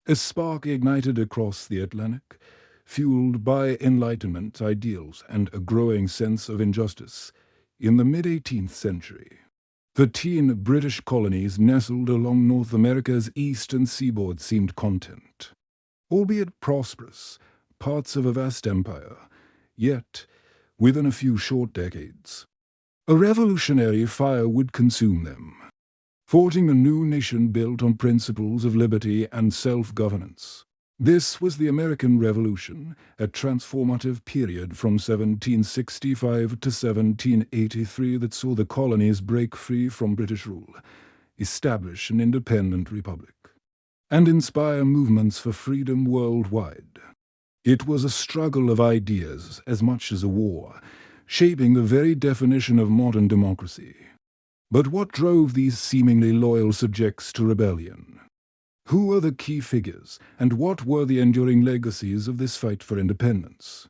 A spark ignited across the Atlantic, fueled by Enlightenment ideals and a growing sense of injustice. In the mid-18th century, 13 British colonies nestled along North America's eastern seaboard seemed content. Albeit prosperous, parts of a vast empire, yet, within a few short decades, a revolutionary fire would consume them, forging a new nation built on principles of liberty and self-governance. This was the American Revolution, a transformative period from 1765 to 1783 that saw the colonies break free from British rule, establish an independent republic, and inspire movements for freedom worldwide. It was a struggle of ideas as much as a war, shaping the very definition of modern democracy. But what drove these seemingly loyal subjects to rebellion? Who were the key figures, and what were the enduring legacies of this fight for independence?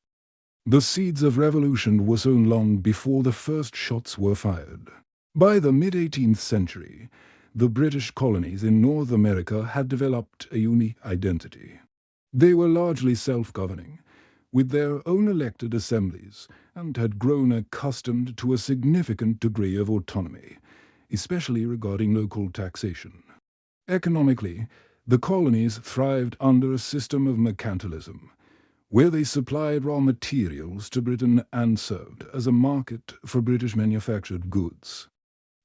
The seeds of revolution were sown long before the first shots were fired. By the mid-18th century, the British colonies in North America had developed a unique identity. They were largely self-governing, with their own elected assemblies, and had grown accustomed to a significant degree of autonomy, especially regarding local taxation. Economically, the colonies thrived under a system of mercantilism, where they supplied raw materials to Britain and served as a market for British manufactured goods.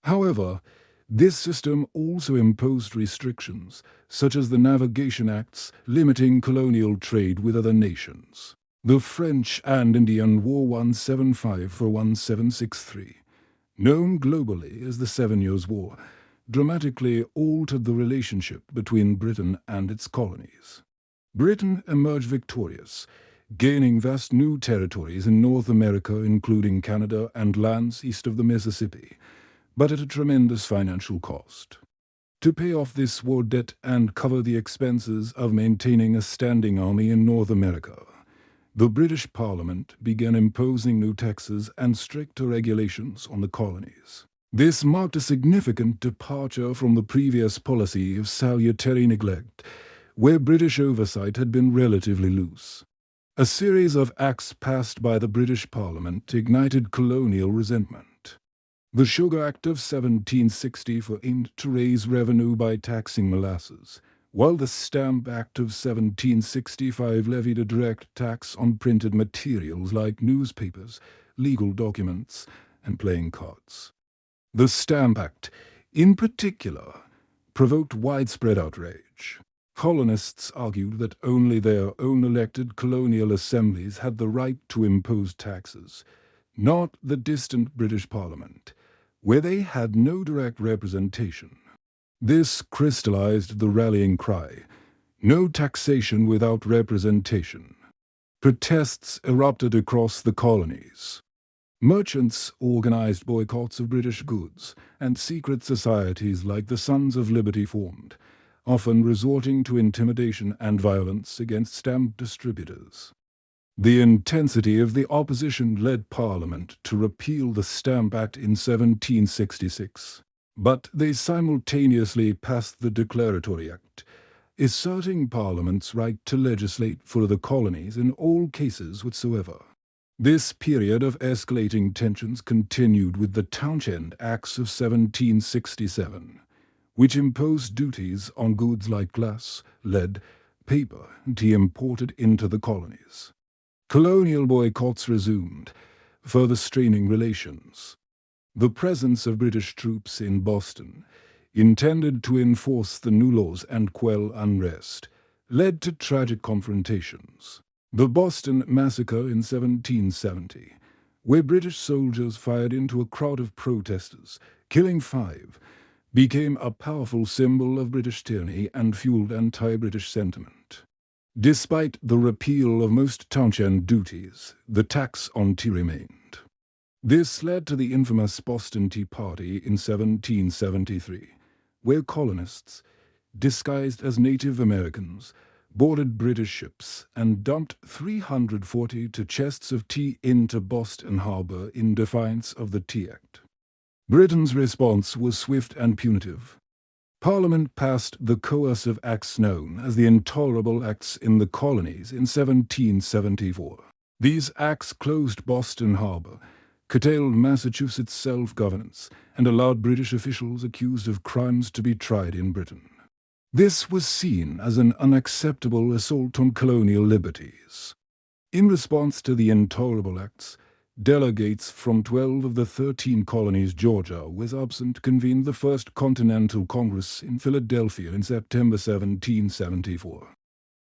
However, this system also imposed restrictions, such as the Navigation Acts limiting colonial trade with other nations. The French and Indian War 1765–1763, known globally as the 7 Years' War, dramatically altered the relationship between Britain and its colonies. Britain emerged victorious, gaining vast new territories in North America, including Canada and lands east of the Mississippi, but at a tremendous financial cost. To pay off this war debt and cover the expenses of maintaining a standing army in North America, the British Parliament began imposing new taxes and stricter regulations on the colonies. This marked a significant departure from the previous policy of salutary neglect, where British oversight had been relatively loose. A series of acts passed by the British Parliament ignited colonial resentment. The Sugar Act of 1764 aimed to raise revenue by taxing molasses, while the Stamp Act of 1765 levied a direct tax on printed materials like newspapers, legal documents, and playing cards. The Stamp Act, in particular, provoked widespread outrage. Colonists argued that only their own elected colonial assemblies had the right to impose taxes, not the distant British Parliament, where they had no direct representation. This crystallized the rallying cry, "No taxation without representation." Protests erupted across the colonies. Merchants organized boycotts of British goods, and secret societies like the Sons of Liberty formed, often resorting to intimidation and violence against stamp distributors. The intensity of the opposition led Parliament to repeal the Stamp Act in 1766, but they simultaneously passed the Declaratory Act, asserting Parliament's right to legislate for the colonies in all cases whatsoever. This period of escalating tensions continued with the Townshend Acts of 1767, which imposed duties on goods like glass, lead, paper, and tea imported into the colonies. Colonial boycotts resumed, further straining relations. The presence of British troops in Boston, intended to enforce the new laws and quell unrest, led to tragic confrontations. The Boston Massacre in 1770, where British soldiers fired into a crowd of protesters, killing 5, became a powerful symbol of British tyranny and fueled anti-British sentiment. Despite the repeal of most Townshend duties, the tax on tea remained. This led to the infamous Boston Tea Party in 1773, where colonists, disguised as Native Americans, boarded British ships and dumped 342 chests of tea into Boston Harbor in defiance of the Tea Act. Britain's response was swift and punitive. Parliament passed the coercive acts known as the Intolerable Acts in the Colonies in 1774. These acts closed Boston Harbor, curtailed Massachusetts self-governance, and allowed British officials accused of crimes to be tried in Britain. This was seen as an unacceptable assault on colonial liberties. In response to the Intolerable Acts, delegates from 12 of the 13 colonies Georgia was absent convened the First Continental Congress in Philadelphia in September 1774.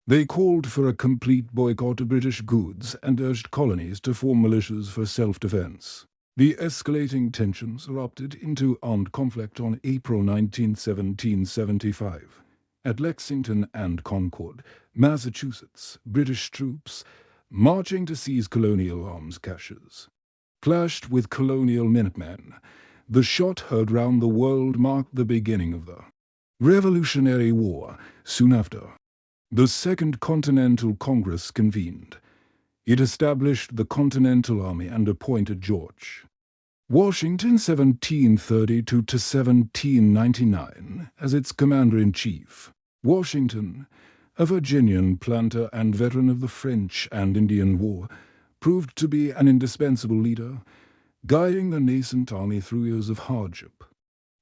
They called for a complete boycott of British goods and urged colonies to form militias for self-defense. The escalating tensions erupted into armed conflict on April 19, 1775. At Lexington and Concord, Massachusetts, British troops, marching to seize colonial arms caches, clashed with colonial Minutemen. The shot heard round the world marked the beginning of the Revolutionary War. Soon after, the Second Continental Congress convened. It established the Continental Army and appointed George Washington 1732 to 1799 as its commander-in-chief. Washington, a Virginian planter and veteran of the French and Indian War, proved to be an indispensable leader, guiding the nascent army through years of hardship.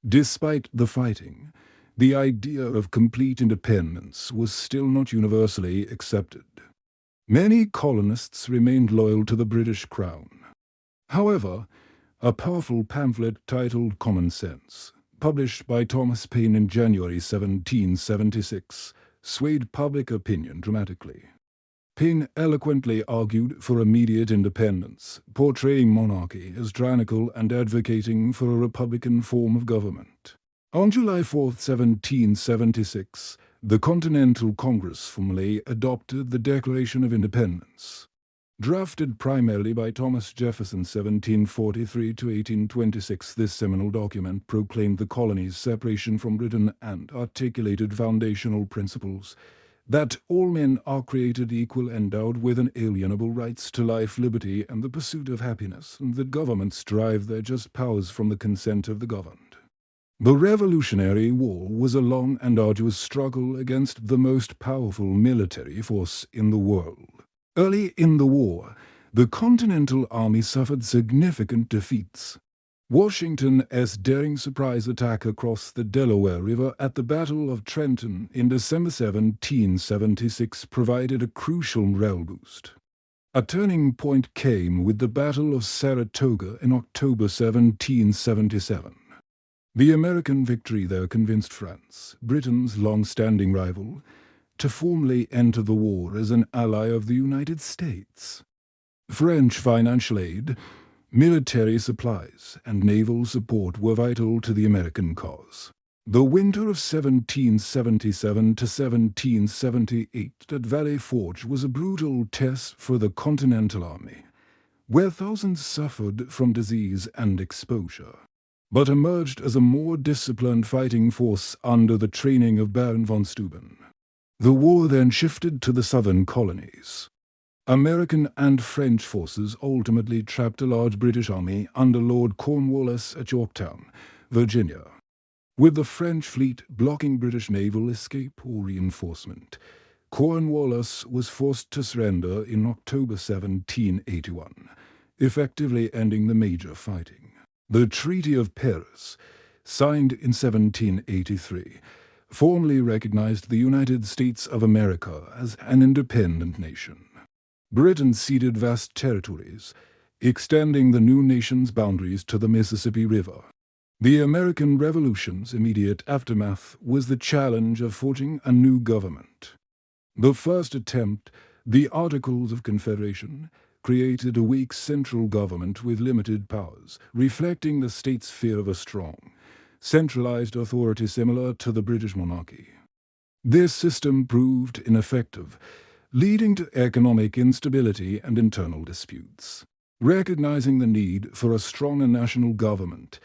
Despite the fighting, the idea of complete independence was still not universally accepted. Many colonists remained loyal to the British Crown. However, a powerful pamphlet titled Common Sense, published by Thomas Paine in January 1776, swayed public opinion dramatically. Paine eloquently argued for immediate independence, portraying monarchy as tyrannical and advocating for a republican form of government. On July 4, 1776, the Continental Congress formally adopted the Declaration of Independence. Drafted primarily by Thomas Jefferson 1743 to 1826, this seminal document proclaimed the colonies' separation from Britain and articulated foundational principles that all men are created equal, endowed with inalienable rights to life, liberty, and the pursuit of happiness, and that governments derive their just powers from the consent of the governed. The Revolutionary War was a long and arduous struggle against the most powerful military force in the world. Early in the war, the Continental Army suffered significant defeats. Washington's daring surprise attack across the Delaware River at the Battle of Trenton in December 1776 provided a crucial morale boost. A turning point came with the Battle of Saratoga in October 1777. The American victory there convinced France, Britain's long-standing rival, to formally enter the war as an ally of the United States. French financial aid, military supplies, and naval support were vital to the American cause. The winter of 1777 to 1778 at Valley Forge was a brutal test for the Continental Army, where thousands suffered from disease and exposure, but emerged as a more disciplined fighting force under the training of Baron von Steuben. The war then shifted to the southern colonies. American and French forces ultimately trapped a large British army under Lord Cornwallis at Yorktown, Virginia. With the French fleet blocking British naval escape or reinforcement, Cornwallis was forced to surrender in October 1781, effectively ending the major fighting. The Treaty of Paris, signed in 1783, formally recognized the United States of America as an independent nation. Britain ceded vast territories, extending the new nation's boundaries to the Mississippi River. The American Revolution's immediate aftermath was the challenge of forging a new government. The first attempt, the Articles of Confederation, created a weak central government with limited powers, reflecting the state's fear of a strong, centralized authority similar to the British monarchy. This system proved ineffective, leading to economic instability and internal disputes. Recognizing the need for a stronger national government,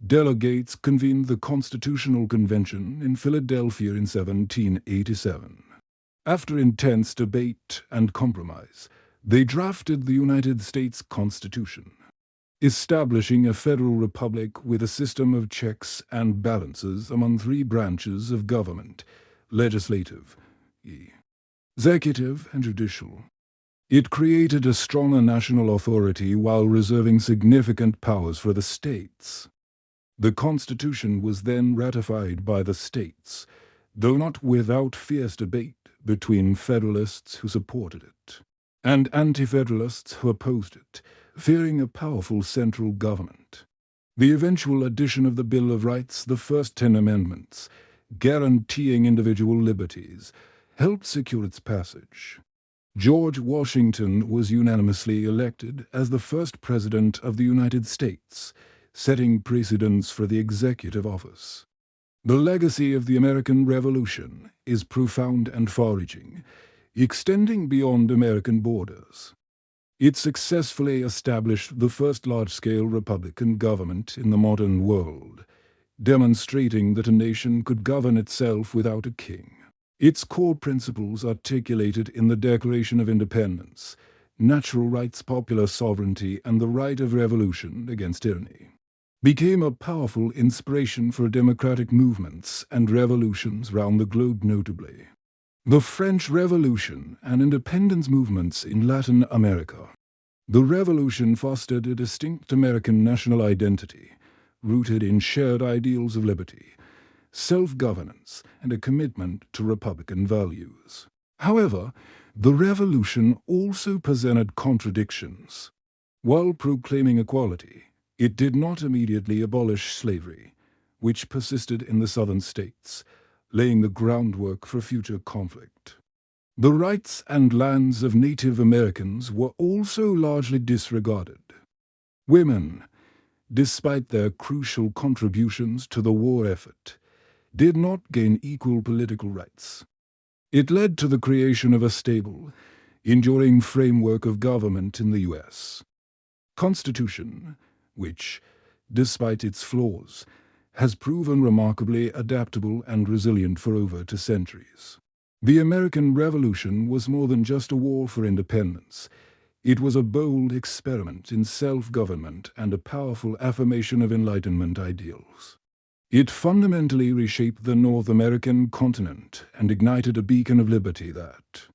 delegates convened the Constitutional Convention in Philadelphia in 1787. After intense debate and compromise, they drafted the United States Constitution. establishing a federal republic with a system of checks and balances among three branches of government: legislative, executive, and judicial. It created a stronger national authority while reserving significant powers for the states. The Constitution was then ratified by the states, though not without fierce debate between Federalists who supported it and Anti-Federalists who opposed it, fearing a powerful central government. The eventual addition of the Bill of Rights, the first 10 amendments, guaranteeing individual liberties, helped secure its passage. George Washington was unanimously elected as the first President of the United States, setting precedents for the executive office. The legacy of the American Revolution is profound and far-reaching, extending beyond American borders. It successfully established the first large-scale republican government in the modern world, demonstrating that a nation could govern itself without a king. Its core principles articulated in the Declaration of Independence: natural rights, popular sovereignty, and the right of revolution against tyranny, became a powerful inspiration for democratic movements and revolutions round the globe, notably the French Revolution and independence movements in Latin America. The revolution fostered a distinct American national identity, rooted in shared ideals of liberty, self-governance, and a commitment to republican values. However, the revolution also presented contradictions. While proclaiming equality, it did not immediately abolish slavery, which persisted in the southern states, laying the groundwork for future conflict. The rights and lands of Native Americans were also largely disregarded. Women, despite their crucial contributions to the war effort, did not gain equal political rights. It led to the creation of a stable, enduring framework of government in the U.S. Constitution, which, despite its flaws, has proven remarkably adaptable and resilient for over 2 centuries. The American Revolution was more than just a war for independence. It was a bold experiment in self-government and a powerful affirmation of Enlightenment ideals. It fundamentally reshaped the North American continent and ignited a beacon of liberty that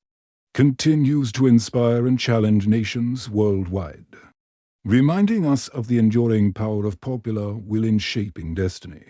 continues to inspire and challenge nations worldwide, reminding us of the enduring power of popular will in shaping destiny.